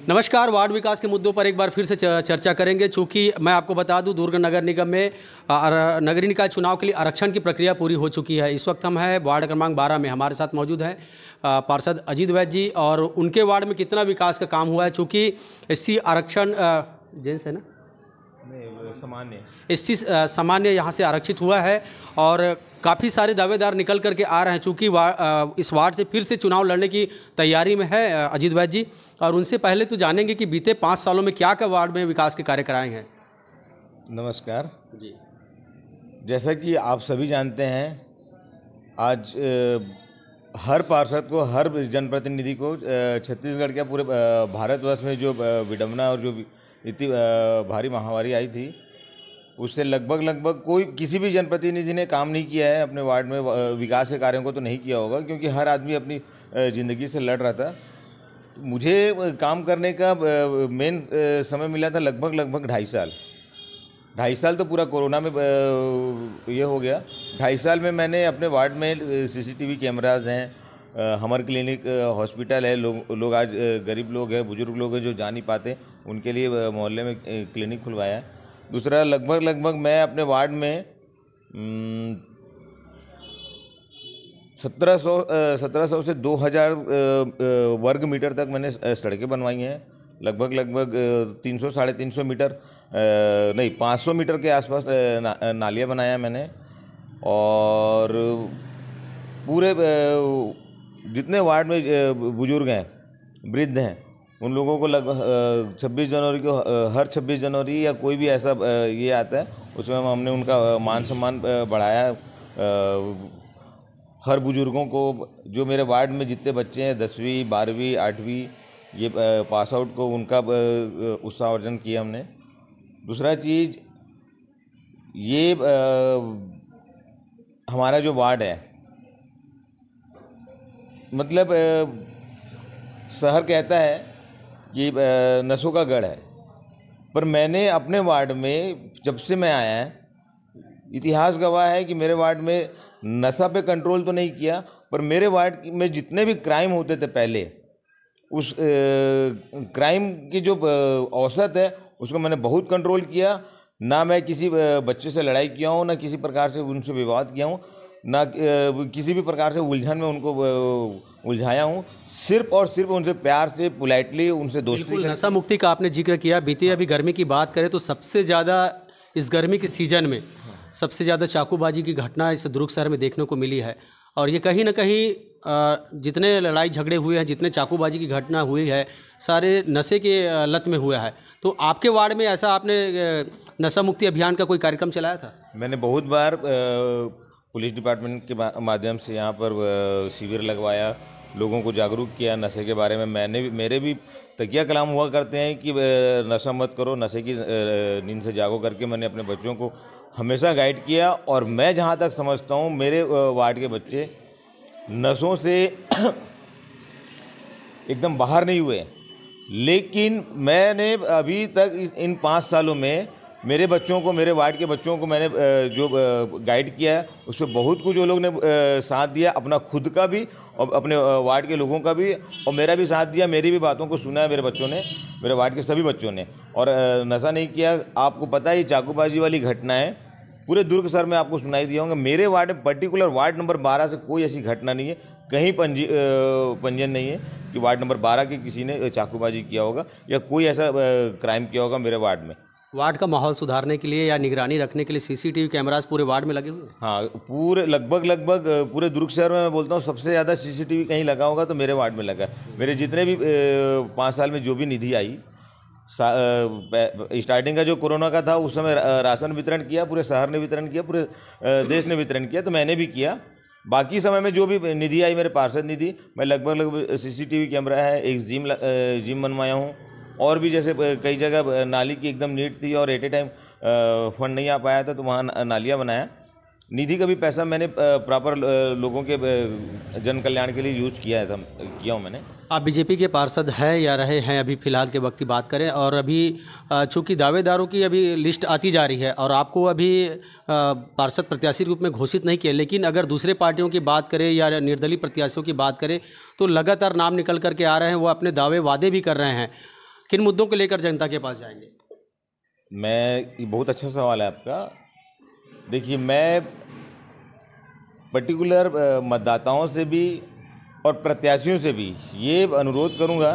नमस्कार। वार्ड विकास के मुद्दों पर एक बार फिर से चर्चा करेंगे। चूँकि मैं आपको बता दूं, दुर्ग नगर निगम में नगरीय निकाय चुनाव के लिए आरक्षण की प्रक्रिया पूरी हो चुकी है। इस वक्त हम हैं वार्ड क्रमांक 12 में। हमारे साथ मौजूद हैं पार्षद अजीत वैद्य जी, और उनके वार्ड में कितना विकास का काम हुआ है। चूँकि एससी आरक्षण जेंट्स है ना, एससी सामान्य यहाँ से आरक्षित हुआ है और काफ़ी सारे दावेदार निकल करके आ रहे हैं। चूँकि इस वार्ड से फिर से चुनाव लड़ने की तैयारी में है अजीत वैद्य जी, और उनसे पहले तो जानेंगे कि बीते 5 सालों में क्या क्या वार्ड में विकास के कार्य कराए हैं। नमस्कार जी। जैसा कि आप सभी जानते हैं, आज हर पार्षद को, हर जनप्रतिनिधि को छत्तीसगढ़ के पूरे भारतवर्ष में जो विडंबना और जो इतनी भारी महामारी आई थी, उससे लगभग कोई किसी भी जनप्रतिनिधि ने काम नहीं किया है अपने वार्ड में। विकास के कार्यों को तो नहीं किया होगा, क्योंकि हर आदमी अपनी ज़िंदगी से लड़ रहा था। मुझे काम करने का मेन समय मिला था लगभग 2.5 साल। 2.5 साल तो पूरा कोरोना में ये हो गया। 2.5 साल में मैंने अपने वार्ड में सीसीटीवी कैमराज हैं, हमर क्लिनिक हॉस्पिटल है, लोग आज गरीब लोग हैं, बुजुर्ग लोग हैं जो जा नहीं पाते, उनके लिए मोहल्ले में क्लिनिक खुलवाया है। दूसरा, लगभग मैं अपने वार्ड में 1700 से 2000 वर्ग मीटर तक मैंने सड़कें बनवाई हैं। लगभग 300 साढ़े 300 मीटर नहीं 500 मीटर के आसपास नालियाँ बनाया मैंने। और पूरे जितने वार्ड में बुजुर्ग हैं, वृद्ध हैं, उन लोगों को लगभग 26 जनवरी को, हर 26 जनवरी या कोई भी ऐसा ये आता है, उसमें हमने उनका मान सम्मान बढ़ाया। हर बुजुर्गों को, जो मेरे वार्ड में जितने बच्चे हैं 10वीं 12वीं 8वीं ये पास आउट को, उनका उत्साहवर्धन किया हमने। दूसरा चीज़, ये हमारा जो वार्ड है, मतलब शहर कहता है कि नशों का गढ़ है, पर मैंने अपने वार्ड में जब से मैं आया है, इतिहास गवाह है कि मेरे वार्ड में नशा पे कंट्रोल तो नहीं किया, पर मेरे वार्ड में जितने भी क्राइम होते थे पहले, उस क्राइम की जो औसत है उसको मैंने बहुत कंट्रोल किया। ना मैं किसी बच्चे से लड़ाई किया हूँ, ना किसी प्रकार से उनसे विवाद किया हूँ, ना किसी भी प्रकार से उलझन में उनको उलझाया हूँ। सिर्फ और सिर्फ उनसे प्यार से, पोलाइटली उनसे दोस्ती। नशा मुक्ति का आपने जिक्र किया। बीते अभी गर्मी की बात करें तो सबसे ज़्यादा इस गर्मी के सीजन में सबसे ज़्यादा चाकूबाजी की घटना इस दुर्ग शहर में देखने को मिली है। और ये कहीं ना कहीं जितने लड़ाई झगड़े हुए हैं, जितने चाकूबाजी की घटना हुई है, सारे नशे के लत में हुआ है। तो आपके वार्ड में ऐसा आपने नशा मुक्ति अभियान का कोई कार्यक्रम चलाया था? मैंने बहुत बार पुलिस डिपार्टमेंट के माध्यम से यहाँ पर शिविर लगवाया, लोगों को जागरूक किया नशे के बारे में। मेरे भी तकिया कलाम हुआ करते हैं कि नशा मत करो, नशे की नींद से जागो करके मैंने अपने बच्चों को हमेशा गाइड किया। और मैं जहाँ तक समझता हूँ, मेरे वार्ड के बच्चे नशों से एकदम बाहर नहीं हुए। लेकिन मैंने अभी तक इन 5 सालों में मेरे बच्चों को, मेरे वार्ड के बच्चों को मैंने जो गाइड किया है, उस पर बहुत कुछ वो लोग ने साथ दिया, अपना खुद का भी और अपने वार्ड के लोगों का भी, और मेरा भी साथ दिया। मेरी भी बातों को सुना है मेरे बच्चों ने, मेरे वार्ड के सभी बच्चों ने, और नशा नहीं किया। आपको पता है, ये चाकूबाजी वाली घटना है पूरे दुर्ग शहर में, आपको सुनाई दिया होगा। मेरे वार्ड में, पर्टिकुलर वार्ड नंबर 12 से कोई ऐसी घटना नहीं है, कहीं पंजीयन नहीं है कि वार्ड नंबर 12 के किसी ने चाकूबाजी किया होगा या कोई ऐसा क्राइम किया होगा मेरे वार्ड में। वार्ड का माहौल सुधारने के लिए या निगरानी रखने के लिए सीसीटीवी कैमरास पूरे वार्ड में लगे हुए? हाँ, पूरे लगभग पूरे दुर्ग शहर में मैं बोलता हूँ सबसे ज़्यादा सीसीटीवी कहीं लगा होगा तो मेरे वार्ड में लगा। मेरे जितने भी 5 साल में जो भी निधि आई, स्टार्टिंग का जो कोरोना का था उस समय राशन वितरण किया, पूरे शहर ने वितरण किया, पूरे देश ने वितरण किया, तो मैंने भी किया। बाकी समय में जो भी निधि आई, मेरे पार्षद निधि, मैं लगभग सीसीटीवी कैमरा है, एक जिम बनवाया हूँ। और भी जैसे कई जगह नाली की एकदम नीड थी और एट ए टाइम फंड नहीं आ पाया था, तो वहाँ नालियाँ बनाया। निधि का भी पैसा मैंने प्रॉपर लोगों के जन कल्याण के लिए यूज़ किया हूँ मैंने। आप बीजेपी के पार्षद हैं या रहे हैं अभी फ़िलहाल के वक्त की बात करें, और अभी चूँकि दावेदारों की अभी लिस्ट आती जा रही है और आपको अभी पार्षद प्रत्याशी रूप में घोषित नहीं किया, लेकिन अगर दूसरे पार्टियों की बात करें या निर्दलीय प्रत्याशियों की बात करें तो लगातार नाम निकल करके आ रहे हैं, वो अपने दावे वादे भी कर रहे हैं। किन मुद्दों को लेकर जनता के पास जाएंगे? ये बहुत अच्छा सवाल है आपका। देखिए, मैं पर्टिकुलर मतदाताओं से भी और प्रत्याशियों से भी ये अनुरोध करूंगा,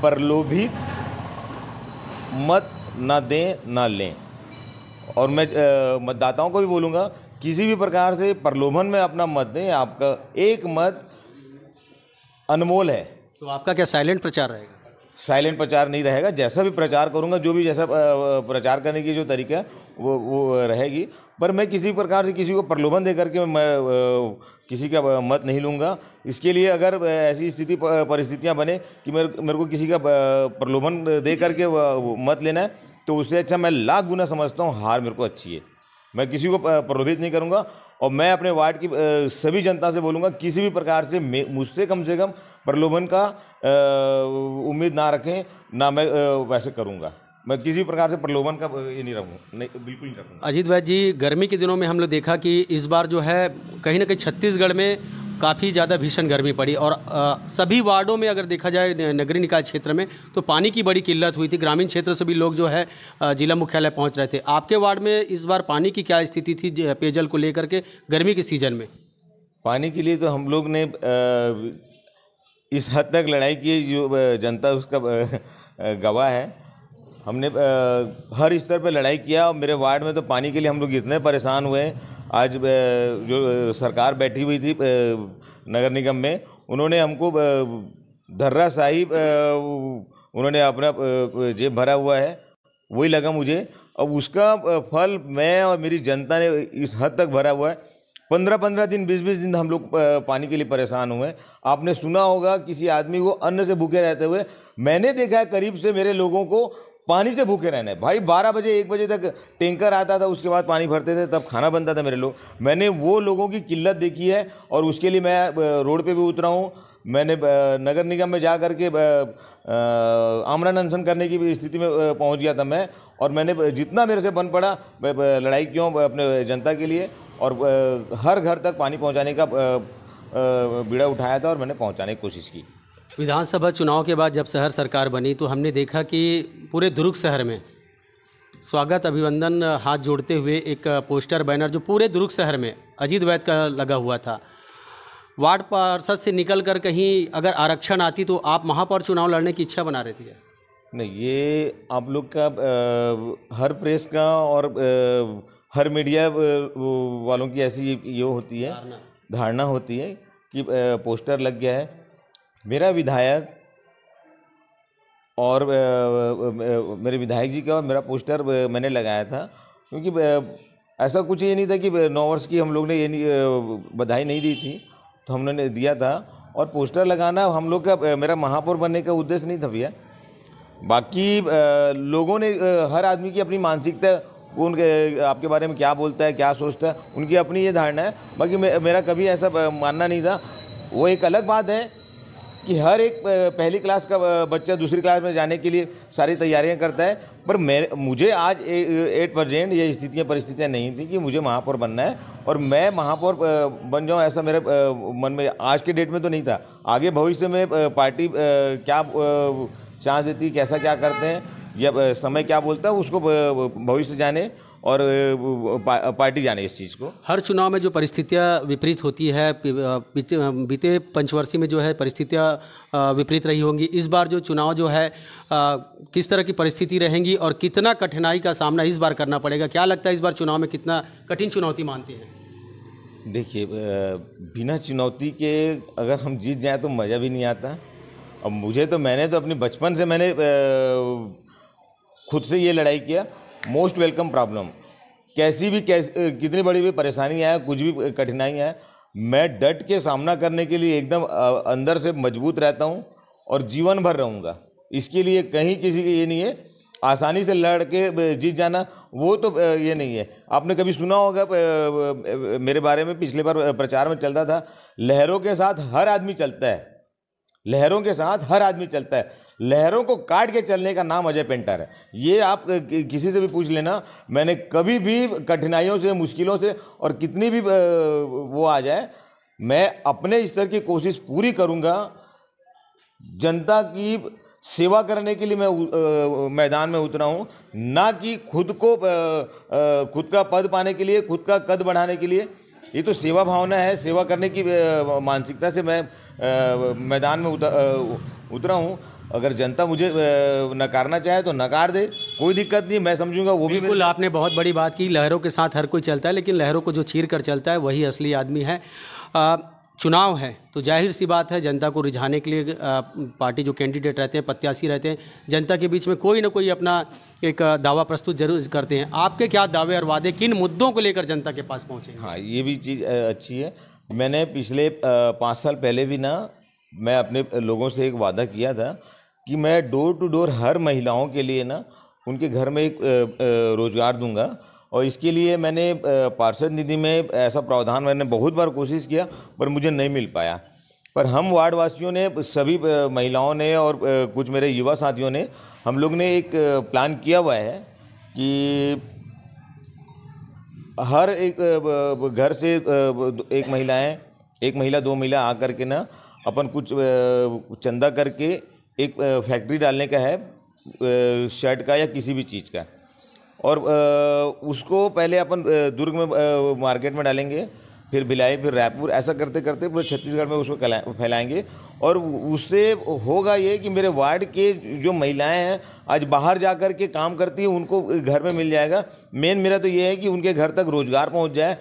प्रलोभित मत ना दें ना लें। और मैं मतदाताओं को भी बोलूँगा, किसी भी प्रकार से प्रलोभन में अपना मत दें। आपका एक मत अनमोल है। तो आपका क्या साइलेंट प्रचार रहेगा? साइलेंट प्रचार नहीं रहेगा। जैसा भी प्रचार करूंगा, जो भी जैसा प्रचार करने की जो तरीका है वो रहेगी। पर मैं किसी प्रकार से किसी को प्रलोभन दे करके मैं किसी का मत नहीं लूँगा। इसके लिए अगर ऐसी परिस्थितियां बने कि मेरे को किसी का प्रलोभन दे करके मत लेना है, तो उससे अच्छा मैं लाख गुना समझता हूँ हार मेरे को अच्छी है। मैं किसी को प्रलोभित नहीं करूंगा। और मैं अपने वार्ड की सभी जनता से बोलूँगा, किसी भी प्रकार से मुझसे कम से कम प्रलोभन का उम्मीद ना रखें। ना मैं वैसे करूँगा। मैं किसी प्रकार से प्रलोभन का ये नहीं रखूँ, नहीं, बिल्कुल नहीं रखूँगा। अजीत वैद्य जी, गर्मी के दिनों में हम लोग देखा कि इस बार जो है कहीं ना कहीं छत्तीसगढ़ में काफ़ी ज़्यादा भीषण गर्मी पड़ी और सभी वार्डों में अगर देखा जाए नगरीय निकाय क्षेत्र में तो पानी की बड़ी किल्लत हुई थी। ग्रामीण क्षेत्र से भी लोग जो है जिला मुख्यालय पहुंच रहे थे। आपके वार्ड में इस बार पानी की क्या स्थिति थी पेयजल को लेकर के गर्मी के सीजन में? पानी के लिए तो हम लोग ने इस हद तक लड़ाई की, जो जनता उसका गवाह है। हमने हर स्तर पर लड़ाई किया। और मेरे वार्ड में तो पानी के लिए हम लोग इतने परेशान हुए। आज जो सरकार बैठी हुई थी नगर निगम में, उन्होंने हमको धर्राशाही उन्होंने अपना जेब भरा हुआ है, वही लगा मुझे। अब उसका फल मैं और मेरी जनता ने इस हद तक भरा हुआ है। 15-15 दिन 20-20 दिन हम लोग पानी के लिए परेशान हुए। आपने सुना होगा किसी आदमी को अन्न से भूखे रहते हुए। मैंने देखा है करीब से मेरे लोगों को पानी से भूखे रहना है। भाई 12 बजे 1 बजे तक टैंकर आता था, उसके बाद पानी भरते थे, तब खाना बनता था मेरे लोग। मैंने वो लोगों की किल्लत देखी है और उसके लिए मैं रोड पे भी उतरा हूँ। मैंने नगर निगम में जा कर के आमरण अनशन करने की स्थिति में पहुँच गया था मैं। और मैंने जितना मेरे से बन पड़ा लड़ाई क्यों अपने जनता के लिए, और हर घर तक पानी पहुँचाने का बीड़ा उठाया था और मैंने पहुँचाने की कोशिश की। विधानसभा चुनाव के बाद जब शहर सरकार बनी तो हमने देखा कि पूरे दुर्ग शहर में स्वागत अभिनंदन हाथ जोड़ते हुए एक पोस्टर बैनर जो पूरे दुर्ग शहर में अजीत वैद्य का लगा हुआ था। वार्ड पार्षद से निकल कर कहीं अगर आरक्षण आती तो आप महापौर चुनाव लड़ने की इच्छा बना रहे थे? नहीं, ये आप लोग का हर प्रेस का और हर मीडिया वालों की ऐसी ये होती है, धारणा होती है कि पोस्टर लग गया है। मेरा विधायक और मेरे विधायक जी का और मेरा पोस्टर मैंने लगाया था, क्योंकि ऐसा कुछ ये नहीं था कि 9 वर्ष की हम लोग ने ये बधाई नहीं दी थी, तो हमने दिया था। और पोस्टर लगाना हम लोग का, मेरा महापौर बनने का उद्देश्य नहीं था भैया। बाकी लोगों ने, हर आदमी की अपनी मानसिकता, वो उनके आपके बारे में क्या बोलता है, क्या सोचता है, उनकी अपनी ये धारणा है। बाकी मेरा कभी ऐसा मानना नहीं था। वो एक अलग बात है कि हर एक पहली क्लास का बच्चा दूसरी क्लास में जाने के लिए सारी तैयारियां करता है। पर मुझे आज 8% ये परिस्थितियां नहीं थी कि मुझे महापौर बनना है और मैं महापौर बन जाऊं, ऐसा मेरे मन में आज के डेट में तो नहीं था। आगे भविष्य में पार्टी क्या चांस देती, कैसा क्या करते हैं, या समय क्या बोलता है, उसको भविष्य जाने और पार्टी जाने इस चीज़ को। हर चुनाव में जो परिस्थितियां विपरीत होती है, बीते पंचवर्षीय में जो है परिस्थितियां विपरीत रही होंगी। इस बार जो चुनाव जो है किस तरह की परिस्थिति रहेंगी और कितना कठिनाई का सामना इस बार करना पड़ेगा? क्या लगता है इस बार चुनाव में कितना कठिन चुनौती मानते हैं? देखिए, बिना चुनौती के अगर हम जीत जाएँ तो मज़ा भी नहीं आता। अब मैंने तो अपने बचपन से मैंने खुद से ये लड़ाई किया। मोस्ट वेलकम प्रॉब्लम, कितनी बड़ी भी परेशानी आए, कुछ भी कठिनाई आए, मैं डट के सामना करने के लिए एकदम अंदर से मजबूत रहता हूँ और जीवन भर रहूँगा। इसके लिए कहीं किसी की ये नहीं है आसानी से लड़ के जीत जाना, वो तो ये नहीं है। आपने कभी सुना होगा मेरे बारे में, पिछले बार प्रचार में चलता था, लहरों के साथ हर आदमी चलता है, लहरों के साथ हर आदमी चलता है, लहरों को काट के चलने का नाम अजय पेंटर है। ये आप किसी से भी पूछ लेना, मैंने कभी भी कठिनाइयों से, मुश्किलों से, और कितनी भी वो आ जाए, मैं अपने स्तर की कोशिश पूरी करूंगा जनता की सेवा करने के लिए मैं मैदान में उतरा हूँ, ना कि खुद का पद पाने के लिए, खुद का कद बढ़ाने के लिए। ये तो सेवा भावना है, सेवा करने की मानसिकता से मैं मैदान में उतरा हूँ। अगर जनता मुझे नकारना चाहे तो नकार दे, कोई दिक्कत नहीं, मैं समझूंगा वो भी। बिल्कुल, आपने बहुत बड़ी बात की। लहरों के साथ हर कोई चलता है, लेकिन लहरों को जो चीर कर चलता है वही असली आदमी है। चुनाव है तो जाहिर सी बात है, जनता को रिझाने के लिए पार्टी जो कैंडिडेट रहते हैं, प्रत्याशी रहते हैं, जनता के बीच में कोई ना कोई अपना एक दावा प्रस्तुत जरूर करते हैं। आपके क्या दावे और वादे, किन मुद्दों को लेकर जनता के पास पहुँचे? हाँ, ये भी चीज़ अच्छी है। मैंने पिछले 5 साल पहले भी ना, मैं अपने लोगों से एक वादा किया था कि मैं डोर टू डोर हर महिलाओं के लिए ना उनके घर में एक रोज़गार दूंगा। और इसके लिए मैंने पार्षद निधि में ऐसा प्रावधान मैंने बहुत बार कोशिश किया, पर मुझे नहीं मिल पाया। पर हम वार्ड वासियों ने, सभी महिलाओं ने और कुछ मेरे युवा साथियों ने, हम लोग ने एक प्लान किया हुआ है कि हर एक घर से एक महिला 2 महिला आकर के ना अपन कुछ चंदा करके एक फैक्ट्री डालने का है, शर्ट का या किसी भी चीज़ का। और उसको पहले अपन दुर्ग में मार्केट में डालेंगे, फिर भिलाई, फिर रायपुर, ऐसा करते करते पूरे छत्तीसगढ़ में उसको फैलाएंगे। और उससे होगा ये कि मेरे वार्ड के जो महिलाएं हैं आज बाहर जा कर के काम करती हैं, उनको घर में मिल जाएगा। मेन मेरा तो ये है कि उनके घर तक रोजगार पहुंच जाए।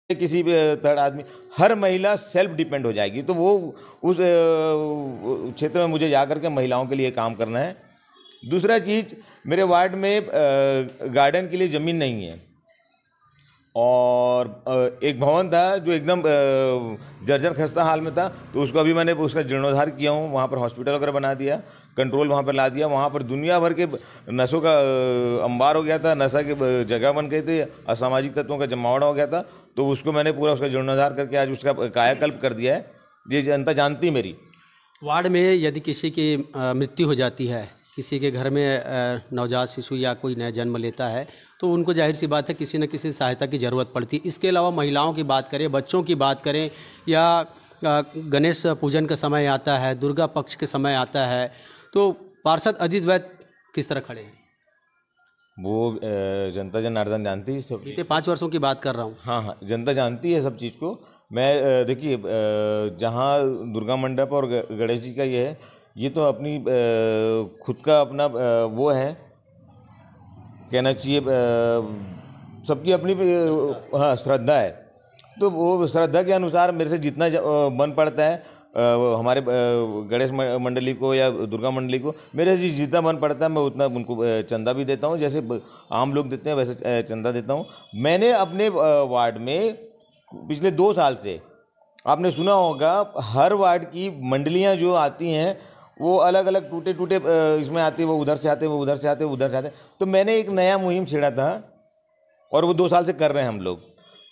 किसी भी थर्ड आदमी, हर महिला सेल्फ डिपेंड हो जाएगी। तो वो उस क्षेत्र में मुझे जा कर के महिलाओं के लिए काम करना है। दूसरा चीज़, मेरे वार्ड में गार्डन के लिए ज़मीन नहीं है, और एक भवन था जो एकदम जर्जर खस्ता हाल में था, तो उसको अभी मैंने उसका जीर्णोद्धार किया हूँ। वहाँ पर हॉस्पिटल वगैरह बना दिया, कंट्रोल वहाँ पर ला दिया। वहाँ पर दुनिया भर के नशों का अंबार हो गया था, नशा की जगह बन गई थी, असामाजिक तत्वों का जमावड़ा हो गया था। तो उसको मैंने पूरा उसका जीर्णोद्धार करके आज उसका कायाकल्प कर दिया है। ये जनता जानती है मेरी। वार्ड में यदि किसी की मृत्यु हो जाती है, किसी के घर में नवजात शिशु या कोई नया जन्म लेता है, तो उनको जाहिर सी बात है किसी न किसी सहायता की ज़रूरत पड़ती है। इसके अलावा महिलाओं की बात करें, बच्चों की बात करें, या गणेश पूजन का समय आता है, दुर्गा पक्ष के समय आता है, तो पार्षद अजीत वैद्य किस तरह खड़े हैं? वो जनता जनार्दन जानती है सब। बीते 5 वर्षों की बात कर रहा हूँ। हाँ, जनता जानती है सब चीज़ को। मैं देखिए, जहाँ दुर्गा मंडप और गणेश जी का ये तो अपनी खुद का अपना वो है, कहना चाहिए, सबकी अपनी हाँ श्रद्धा है। तो वो श्रद्धा के अनुसार मेरे से जितना बन पड़ता है, हमारे गणेश मंडली को या दुर्गा मंडली को मेरे से जितना बन पड़ता है, मैं उतना उनको चंदा भी देता हूँ। जैसे आम लोग देते हैं वैसे चंदा देता हूँ। मैंने अपने वार्ड में पिछले 2 साल से, आपने सुना होगा, हर वार्ड की मंडलियाँ जो आती हैं वो अलग अलग टूटे इसमें आती है, वो उधर से आते, वो उधर से आते, वो उधर से आते। तो मैंने एक नया मुहिम छेड़ा था, और वो 2 साल से कर रहे हैं हम लोग।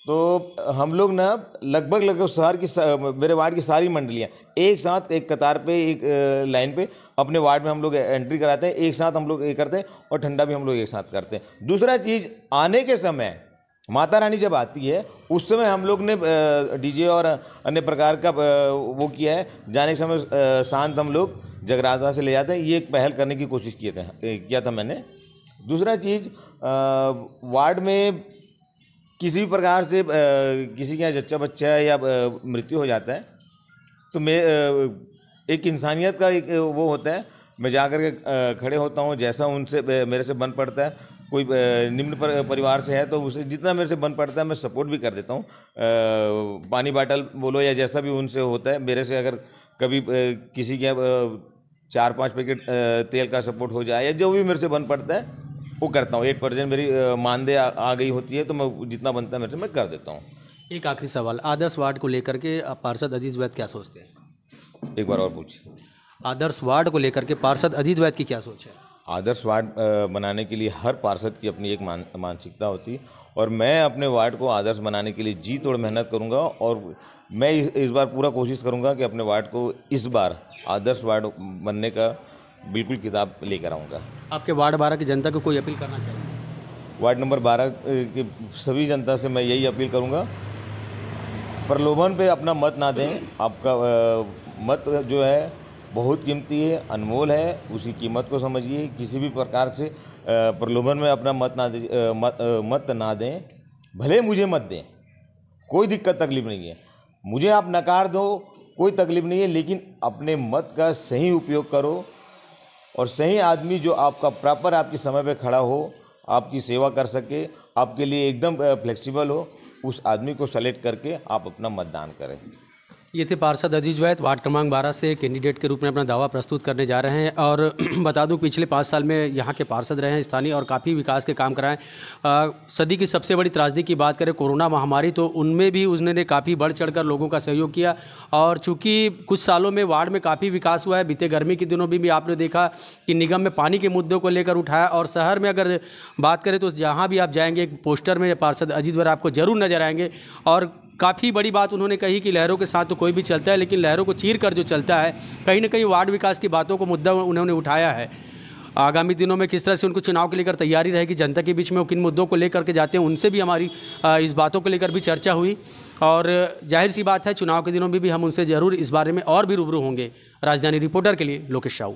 तो हम लोग ना लगभग शहर की, मेरे वार्ड की सारी मंडलियाँ एक साथ, एक कतार पे, एक लाइन पे अपने वार्ड में हम लोग एंट्री कराते हैं। एक साथ हम लोग ये करते हैं, और ठंडा भी हम लोग एक साथ करते हैं। दूसरा चीज़, आने के समय माता रानी जब आती है, उस समय हम लोग ने डीजे और अन्य प्रकार का वो किया है। जाने के समय शांत हम लोग जगराता से ले जाते हैं। ये एक पहल करने की कोशिश किया था मैंने। दूसरा चीज़, वार्ड में किसी भी प्रकार से किसी के यहाँ जच्चा बच्चा या मृत्यु हो जाता है, तो मैं एक इंसानियत का एक वो होता है, मैं जा कर के खड़े होता हूँ। जैसा उनसे मेरे से बन पड़ता है, कोई निम्न परिवार से है तो उसे जितना मेरे से बन पड़ता है मैं सपोर्ट भी कर देता हूँ। पानी बाटल बोलो या जैसा भी उनसे होता है, मेरे से अगर कभी किसी के 4-5 पैकेट तेल का सपोर्ट हो जाए, या जो भी मेरे से बन पड़ता है वो करता हूँ। 8% मेरी मानदेय आ गई होती है, तो मैं जितना बनता है मेरे से मैं कर देता हूँ। एक आखिरी सवाल, आदर्श वार्ड को लेकर के पार्षद अजीत वैद्य क्या सोचते हैं? एक बार और पूछिए। आदर्श वार्ड को लेकर के पार्षद अजीत वैद्य की क्या सोच है? आदर्श वार्ड बनाने के लिए हर पार्षद की अपनी एक मानसिकता होती है, और मैं अपने वार्ड को आदर्श बनाने के लिए जी तोड़ मेहनत करूंगा। और मैं इस बार पूरा कोशिश करूंगा कि अपने वार्ड को इस बार आदर्श वार्ड बनने का बिल्कुल किताब लेकर आऊँगा। आपके वार्ड 12 की जनता को कोई अपील करना चाहिए? वार्ड नंबर 12 के सभी जनता से मैं यही अपील करूंगा, प्रलोभन पे अपना मत ना दें। आपका मत जो है बहुत कीमती है, अनमोल है, उसी कीमत को समझिए। किसी भी प्रकार से प्रलोभन में अपना मत ना दें। भले मुझे मत दें, कोई दिक्कत तकलीफ नहीं है, मुझे आप नकार दो, कोई तकलीफ नहीं है, लेकिन अपने मत का सही उपयोग करो और सही आदमी जो आपका प्रॉपर आपके समय पे खड़ा हो, आपकी सेवा कर सके, आपके लिए एकदम फ्लेक्सिबल हो, उस आदमी को सेलेक्ट करके आप अपना मतदान करें। ये थे पार्षद अजीज वैद, वार्ड क्रमांक 12 से कैंडिडेट के रूप में अपना दावा प्रस्तुत करने जा रहे हैं। और बता दूं पिछले 5 साल में यहाँ के पार्षद रहे हैं स्थानीय और काफ़ी विकास के काम कराएं। सदी की सबसे बड़ी त्रासदी की बात करें कोरोना महामारी, तो उनमें भी उन्होंने काफ़ी बढ़ चढ़कर लोगों का सहयोग किया। और चूँकि कुछ सालों में वार्ड में काफ़ी विकास हुआ है, बीते गर्मी के दिनों में भी आपने देखा कि निगम में पानी के मुद्दों को लेकर उठाया। और शहर में अगर बात करें तो जहाँ भी आप जाएंगे एक पोस्टर में पार्षद अजीज वैद आपको जरूर नजर आएंगे। और काफ़ी बड़ी बात उन्होंने कही कि लहरों के साथ तो कोई भी चलता है, लेकिन लहरों को चीर कर जो चलता है, कहीं ना कहीं वार्ड विकास की बातों को मुद्दा उन्होंने उठाया है। आगामी दिनों में किस तरह से उनको चुनाव को लेकर तैयारी रहेगी, जनता के बीच में वो किन मुद्दों को लेकर के जाते हैं, उनसे भी हमारी इस बातों को लेकर भी चर्चा हुई। और जाहिर सी बात है चुनाव के दिनों में भी हम उनसे ज़रूर इस बारे में और भी रूबरू होंगे। राजधानी रिपोर्टर के लिए लोकेश साहू।